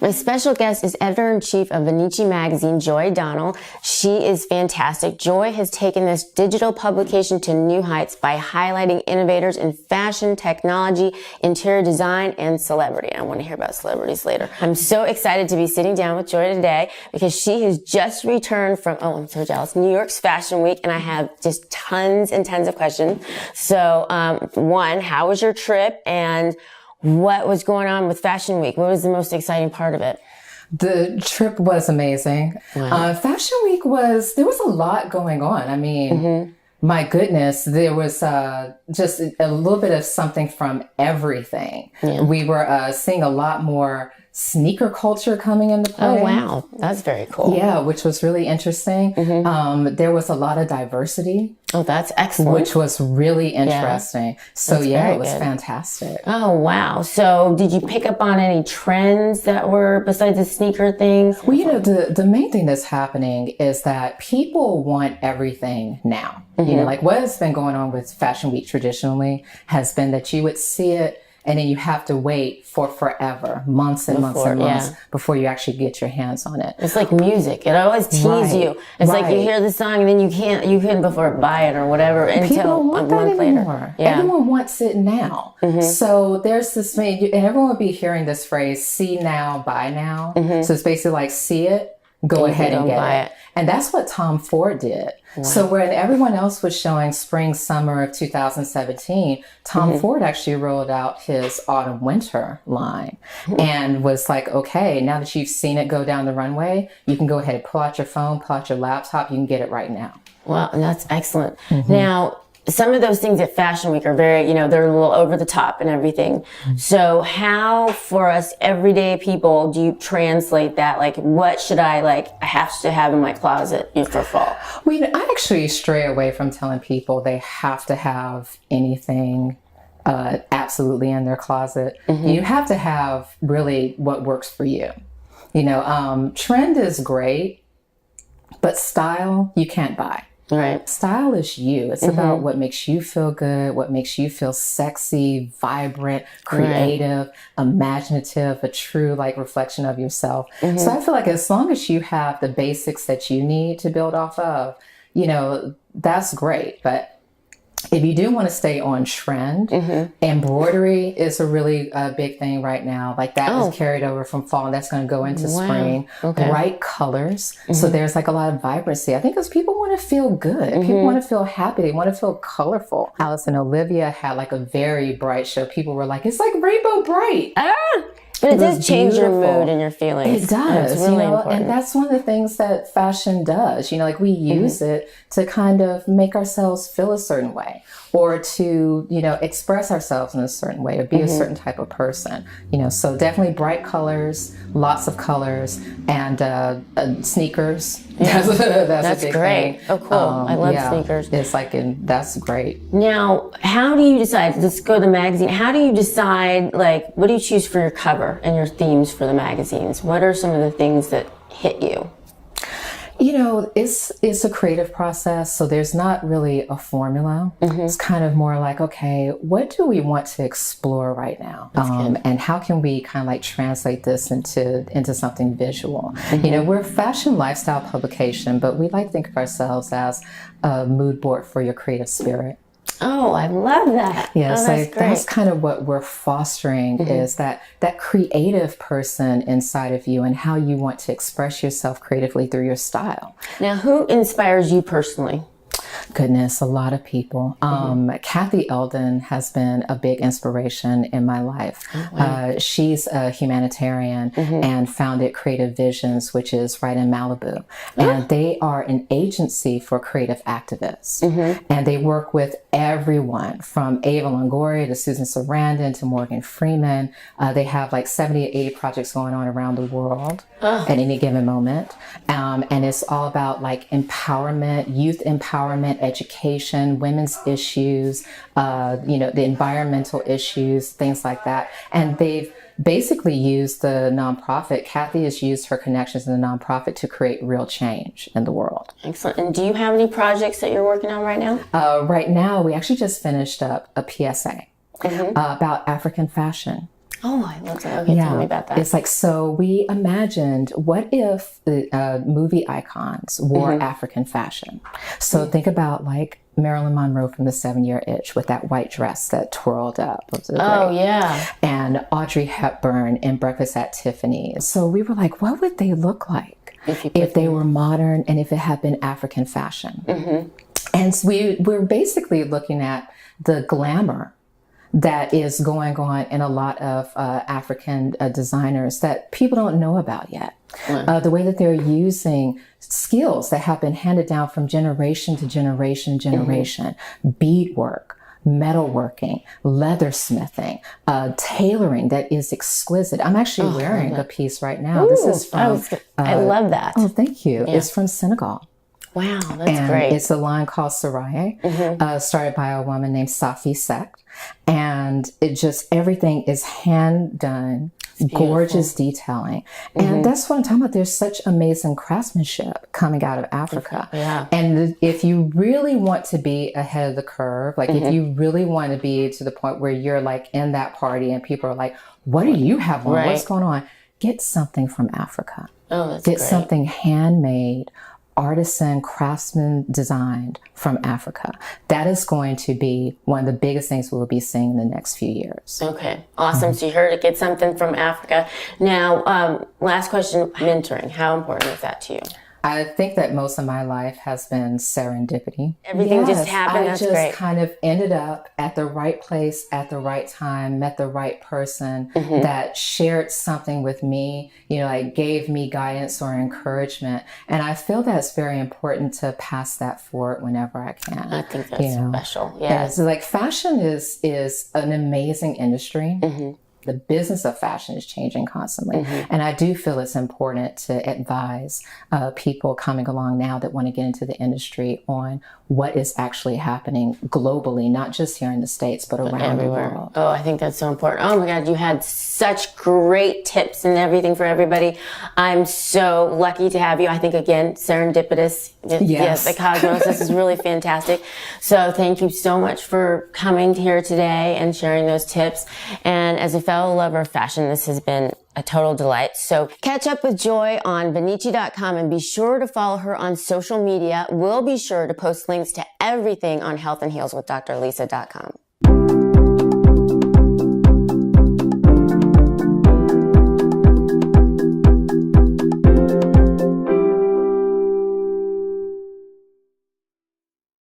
My special guest is editor-in-chief of Vanichi magazine, Joy Donnell. She is fantastic. Joy has taken this digital publication to new heights by highlighting innovators in fashion, technology, interior design, and celebrity. I want to hear about celebrities later. I'm so excited to be sitting down with Joy today because she has just returned from, I'm so jealous, New York's Fashion Week, and I have just tons and tons of questions. So, one, how was your trip, and what was going on with Fashion Week? What was the most exciting part of it? The trip was amazing. Wow. Fashion Week there was a lot going on. I mean, my goodness, there was just a little bit of something from everything. Yeah. We were seeing a lot more sneaker culture coming into play. Oh, wow. That's very cool. Yeah, which was really interesting. There was a lot of diversity. Oh, that's excellent. Which was really interesting. Yeah. So it was fantastic. Oh, wow. So did you pick up on any trends that were besides the sneaker things? Well, the main thing that's happening is that people want everything now. Like what has been going on with Fashion Week traditionally has been that you would see it and then you have to wait for forever, months and months before you actually get your hands on it. It's like music. It always teases you. It's like you hear the song and then you couldn't before buy it or whatever until a month later. Yeah. Everyone wants it now. So there's this thing, and everyone will be hearing this phrase, see now, buy now. So it's basically like, see it, go ahead and get it. And that's what Tom Ford did. Wow. So when everyone else was showing spring, summer of 2017, Tom Ford actually rolled out his autumn, winter line and was like, okay, now that you've seen it go down the runway, you can go ahead and pull out your phone, pull out your laptop, you can get it right now. Wow, and that's excellent. Now, some of those things at Fashion Week are very, they're a little over the top and everything. So how, for us everyday people, do you translate that? Like, what should I have to have in my closet for fall? Well, I actually stray away from telling people they have to have anything absolutely in their closet. You have to have really what works for you. Trend is great, but style you can't buy. Right. Style is you. It's about what makes you feel good, what makes you feel sexy, vibrant, creative, imaginative, a true reflection of yourself. So I feel like as long as you have the basics that you need to build off of, that's great. But if you do want to stay on trend, embroidery is a really big thing right now. Like that is carried over from fall and that's going to go into spring. Bright colors. So there's a lot of vibrancy. I think because people want to feel good. People want to feel happy. They want to feel colorful. Alice and Olivia had a very bright show. People were like, it's like rainbow bright. But it does change your mood and your feelings. It does. It's really important. And that's one of the things that fashion does. We use it to kind of make ourselves feel a certain way or to, express ourselves in a certain way or be a certain type of person. So definitely bright colors, lots of colors, and sneakers. Yeah. That's a big great. thing. Oh, cool. I love sneakers. It's that's great. Now, how do you decide? Let's go to the magazine. How do you decide, what do you choose for your cover and your themes for the magazines? What are some of the things that hit you? It's a creative process, so there's not really a formula. It's kind of more like, okay, what do we want to explore right now? And how can we kind of translate this into something visual? We're a fashion lifestyle publication, but we like to think of ourselves as a mood board for your creative spirit. Oh, I love that. Yeah, so that's kind of what we're fostering is that creative person inside of you and how you want to express yourself creatively through your style. Now, who inspires you personally? Goodness, a lot of people. Kathy Eldon has been a big inspiration in my life. Oh, wow. She's a humanitarian and founded Creative Visions, which is right in Malibu. And they are an agency for creative activists. And they work with everyone from Ava Longoria to Susan Sarandon to Morgan Freeman. They have 70 to 80 projects going on around the world at any given moment. And it's all about empowerment, youth empowerment, education, women's issues, the environmental issues, things like that. And they've basically used the nonprofit. Kathy has used her connections in the nonprofit to create real change in the world. Excellent. And do you have any projects that you're working on right now? Right now, we actually just finished up a PSA about African fashion. Oh, I love that. Okay, tell me about that. It's like, so we imagined, what if the movie icons wore African fashion? So think about like Marilyn Monroe from the 7-Year Itch with that white dress that twirled up. Oh, yeah. And Audrey Hepburn in Breakfast at Tiffany's. So we were like, what would they look like if they were modern and if it had been African fashion? And so we're basically looking at the glamour that is going on in a lot of African designers that people don't know about yet. The way that they're using skills that have been handed down from generation to generation, beadwork, metalworking, leathersmithing, tailoring that is exquisite. I'm actually wearing a piece right now. Ooh, this is from... I love that. Oh, thank you. Yeah. It's from Senegal. Wow, that's great. It's a line called Saraye, started by a woman named Safi Sek. And it just, everything is hand done, gorgeous detailing. And that's what I'm talking about. There's such amazing craftsmanship coming out of Africa. And if you really want to be ahead of the curve, like if you really want to be to the point where you're like in that party and people are like, what do you have on? What's going on? Get something from Africa. Oh, that's Get great. something handmade, artisan, craftsman designed from Africa. That is going to be one of the biggest things we'll be seeing in the next few years. Okay, awesome. So you heard it, get something from Africa. Now, last question, mentoring. How important is that to you? I think that most of my life has been serendipity. Everything just happened. That's great. I just kind of ended up at the right place at the right time, met the right person that shared something with me, you know, like gave me guidance or encouragement. And I feel that's very important to pass that forward whenever I can. I think that's special. Yeah. So like fashion is an amazing industry. The business of fashion is changing constantly. And I do feel it's important to advise people coming along now that want to get into the industry on what is actually happening globally, not just here in the States, but around the world. Oh, I think that's so important. Oh my God, you had such great tips and everything for everybody. I'm so lucky to have you. I think, again, serendipitous. Yes, the cosmos. This is really fantastic. So thank you so much for coming here today and sharing those tips. And as a fellow lover of fashion, this has been a total delight. So catch up with Joy on Vanichi.com and be sure to follow her on social media. We'll be sure to post links to everything on healthandhealswithdrlisa.com.